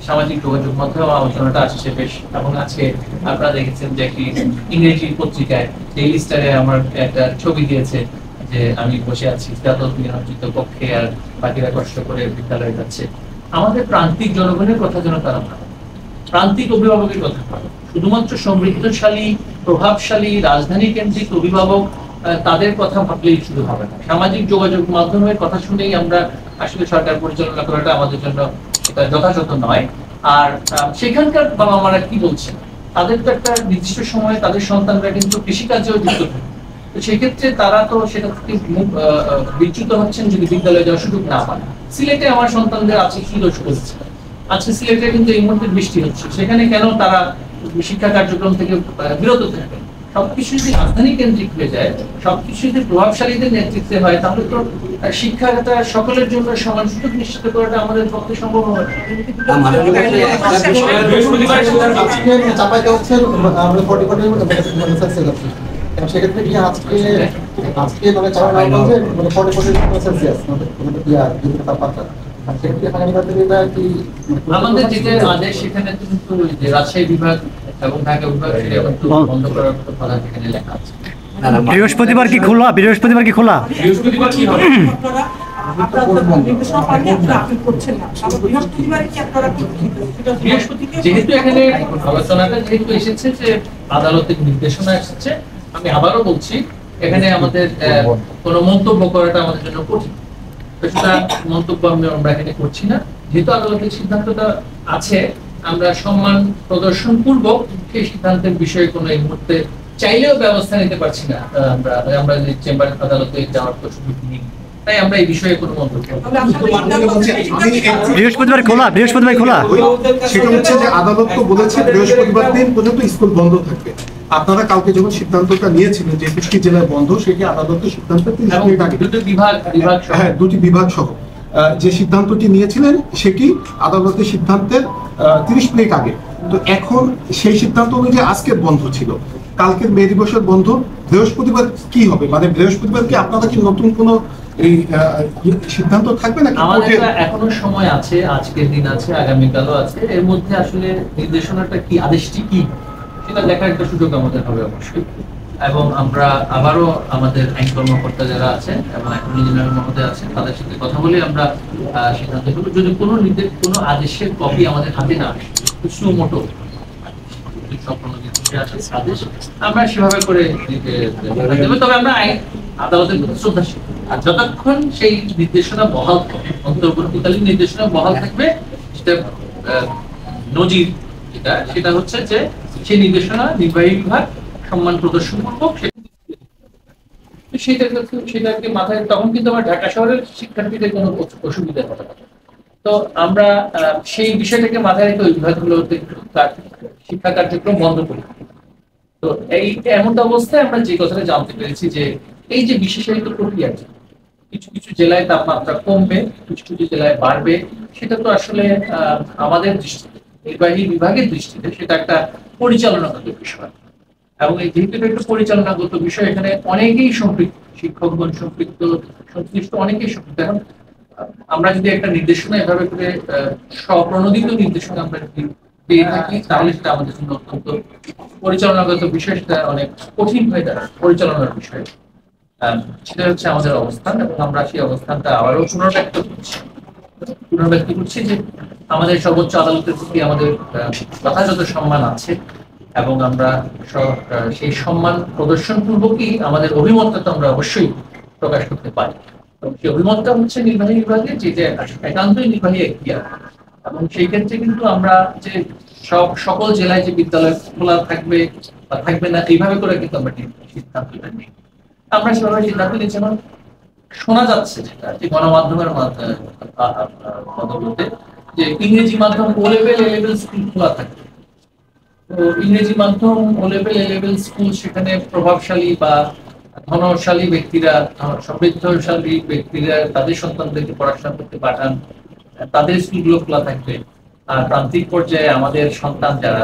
সামাজিক যোগাযোগ মাধ্যমে আলোচনাটা আসছে বেশ, এবং আজকে আপনারা দেখেছেন যে একটি ইংরেজি পত্রিকায় ডেইলি স্টারে আমার একটা ছবি দিয়েছে যে আমি বসে আছি দ্বাদশ নিয়োজিত কক্ষে আর বাকিরা কষ্ট করে বিদ্যালয়ে যাচ্ছে। আমাদের প্রান্তিক জনগণের কথা যেন তারা ভাবে, প্রান্তিক অভিভাবকের কথা ভাবে। শুধুমাত্র সমৃদ্ধশালী প্রভাবশালী রাজধানী কেন্দ্রিক অভিভাবক তাদের কথা ভাবলেই শুধু হবে না, সামাজিক যোগাযোগ মাধ্যমের কথা শুনেই আমরা আসলে সরকার পরিচালনা করাটা আমাদের জন্য যথাযথ নয়। আর সেখানকার বাবা মারা কি বলছেন, তাদের তো একটা নির্দিষ্ট সময়ে তাদের সন্তানরা কিন্তু কৃষিকাজেও যুক্ত থাকে, তো সেক্ষেত্রে তারা তো সেটা থেকে বিচ্যুত হচ্ছেন যদি বিদ্যালয়ে যাওয়ার সুযোগ না পান। সিলেটে আমার সন্তানদের আছে কি দোষ করেছে, আজকে সিলেটে কিন্তু এই মুহূর্তে বৃষ্টি হচ্ছে, সেখানে কেন তারা শিক্ষা কার্যক্রম থেকে বিরত থাকবে? সবকিছু যদি রাজধানী কেন্দ্রিক হয়ে যায়, সবকিছু যদি প্রভাবশালীদের নেতৃত্বে হয়, তাহলে তো শিক্ষাটা সকলের জন্য সমান সুযোগ নিশ্চিত করাটা আমাদের পক্ষে সম্ভব হবে। সেক্ষেত্রে কি আজকে আজকে মানে তাপমাত্রা আমাদের যেটা আদেশ সেখানে কিন্তু রাজশাহী বিভাগ এবং ঢাকা বিভাগ বন্ধ করার কথা সেখানে লেখা আছে। বৃহস্পতিবার কি খোলা? বৃহস্পতিবার কি খোলা? বৃহস্পতিবার কি হবে? যেহেতু এখানে আলোচনাটা যেহেতু এসেছে যে আদালতের নির্দেশনা এসেছে, আমি আবারও বলছি এখানে আমাদের কোনো মন্তব্য করাটা আমাদের জন্য কঠিন, সুতরাং মন্তব্য আমরা এখানে করছি না। যেহেতু আদালতের সিদ্ধান্তটা আছে, আমরা সম্মান প্রদর্শন পূর্বক সেই সিদ্ধান্তের বিষয়ে কোনো এই মুহূর্তে চাইলেও ব্যবস্থা নিতে পারছি না। আমরা চেম্বার আদালতে যাওয়ার তো সুযোগ নেই, তাই আমরা এই বিষয়ে কোনো মন্তব্য। বৃহস্পতিবার খোলা? বৃহস্পতিবার খোলা? সেটা হচ্ছে যে আদালত তো বলেছে বৃহস্পতিবার দিন পর্যন্ত স্কুল বন্ধ থাকবে। আপনারা কালকে যখন সিদ্ধান্তটা নিয়েছিলেন যে ২২টি জেলায় বন্ধ, সেটি আদালতের সিদ্ধান্ত দুটি বিভাগ সহ যে সিদ্ধান্তটি নিয়েছিলেন সেটি আদালতের সিদ্ধান্তের ৩০ মিনিট আগে। তো এখন সেই সিদ্ধান্ত অনুযায়ী আজকে বন্ধ ছিল, কালকের মে দিবসের বন্ধ। বৃহস্পতিবার কি হবে, মানে বৃহস্পতিবার কি আপনারা কি নতুন কোনো এই সিদ্ধান্ত থাকবে না? আমাদের এখনো সময় আছে, আজকের দিন আছে, আগামীকালও আছে, এর মধ্যে আসলে নির্দেশনাটা কি, আদেশটি কি, সেটা দেখার একটা সুযোগ আমাদের হবে অবশ্যই। এবং আমরা আবারও আমাদের আইন কর্মকর্তা যারা আছেন এবং ইঞ্জিনিয়ার মহোদয় আছেন তাদের সাথে কথা বলে আমরা সিদ্ধান্ত নেব। যদি কোনো আদেশের কপি আমাদের হাতে না আসে, সুমোটো আদেশ, আমরা সেভাবে করে দেবো। তবে আমরা আদালতের প্রতি শ্রদ্ধাশীল, আর যতক্ষণ সেই নির্দেশনা বহাল থাকবে, অন্তর্বর্তীকালীন নির্দেশনা বহাল থাকবে, সেটা নজির সেটা হচ্ছে যে সেই নির্দেশনা নির্বাহী বিভাগ সম্মান প্রদর্শন পূর্বক সেটাকে মাথায়, তখন কিন্তু আমার ঢাকা শহরের শিক্ষার্থীদের কোনো অসুবিধা হবে না। তো আমরা সেই বিষয়টাকে মাথায় রেখে ওই বিভাগগুলোতে শিক্ষা কার্যক্রম বন্ধ করি। তো এই এমন অবস্থায় আমরা যে কথাটা জানতে পেরেছি যে এই যে বিশেষায়িত প্রক্রিয়া, কিছু কিছু জেলায় তাপমাত্রা কমবে, কিছু কিছু জেলায় বাড়বে, সেটা তো আসলে আমাদের দৃষ্টিতে, নির্বাহী বিভাগের দৃষ্টিতে সেটা একটা পরিচালনাগত বিষয়। এবং এই যেহেতু একটা পরিচালনাগত বিষয়, এখানে অনেকেই সম্পৃক্ত, শিক্ষকগণ সম্পৃক্ত, সংশ্লিষ্ট অনেকেই সম্পৃক্ত। এখন আমরা যদি একটা নির্দেশনা এভাবে করে স্বপ্রণোদিত নির্দেশনা আমরা যদি পেয়ে থাকি, তাহলে সেটা আমাদের জন্য অত্যন্ত পরিচালনাগত বিষয়, সেটা অনেক কঠিন হয়ে দাঁড়ায় পরিচালনার বিষয়। সেটা হচ্ছে আমাদের অবস্থান, এবং আমরা সেই অবস্থানটা আবারও পুনর্ব্যক্ত করছি যে আমাদের সর্বোচ্চ আদালতের প্রতি আমাদের যথাযথ সম্মান আছে, এবং আমরা সেই সম্মান প্রদর্শন পূর্বকই আমাদের অভিমতটা তো আমরা অবশ্যই প্রকাশ করতে পারি। সেই অভিমতটা হচ্ছে নির্বাহী বিভাগে, যেটা একান্তই নির্বাহী এখতিয়ার, এবং সেই ক্ষেত্রে কিন্তু আমরা যে সকল জেলায় যে বিদ্যালয় খোলা থাকবে বা থাকবে না এইভাবে করে কিন্তু আমরা সিদ্ধান্তটা নিই। আমরা সেভাবে সিদ্ধান্ত নিচ্ছি। যেমন শোনা যাচ্ছে যেটা যে গণমাধ্যমের বলতে যে ইংরেজি মাধ্যম ও লেভেল এ লেভেল স্কুল খোলা থাকবে। তো ইংরেজি মাধ্যম ও লেভেল এ লেভেল স্কুল, সেখানে প্রভাবশালী বা ধনশালী ব্যক্তিরা, সমৃদ্ধশালী ব্যক্তিরা তাদের সন্তানদেরকে পড়াশোনা করতে পাঠান, তাদের স্কুলগুলো খোলা থাকবে। আর প্রান্তিক পর্যায়ে আমাদের সন্তান যারা